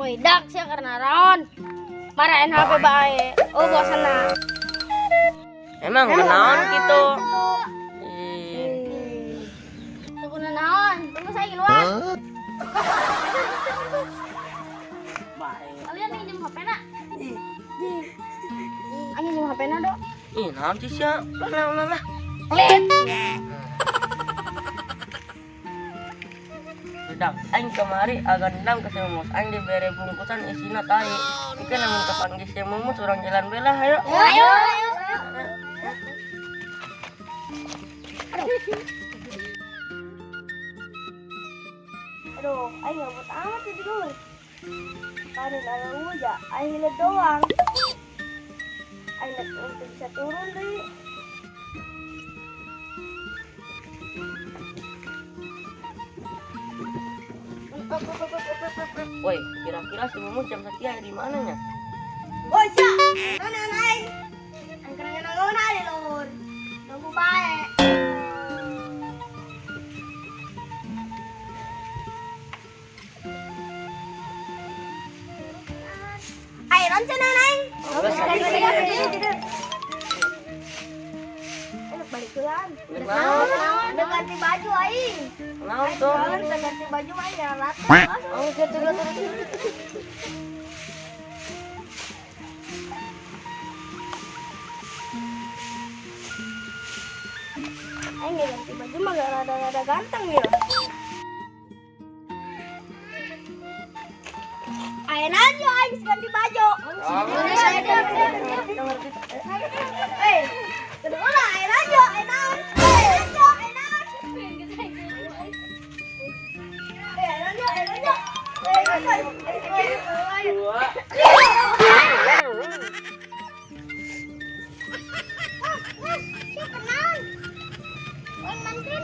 Woi, dak sih karena raon. Marahin HP bae. Oh, bosan na. Emang kenaon gitu. Tunggu na naon. Tunggu saya keluar. Kalian minjem HP na? Ayo minjem HP na, Dok. Ih, naon sih sia? Lah. Pelit. Dak, aing kemari agak dendam ke si Mumus. Aing diberi bungkusan isina tai. Ikan namun kepanggil si Mumus orang jalan belah, ayo. Ayo. Aduh, aing ngabut amat jadi dulu. Kan ada aja, aing lihat doang. Aing lihat untuk bisa turun deh. Woi, kira-kira si Mumus jam sekian di mananya? Woi, sa, mana aing? Aing kena ngona deh lur. Nunggu bae. Ayo lonceng aing. Enak balik kelan. Udah ganti baju aing. Naon tuh? Udah ganti baju aing ya rata. Oh, gitu. Aing nggak ganti baju mah gak rada ganteng ya. Ayo aja aing ganti baju. Eh, kedua lah ayo aja, enak. Mantin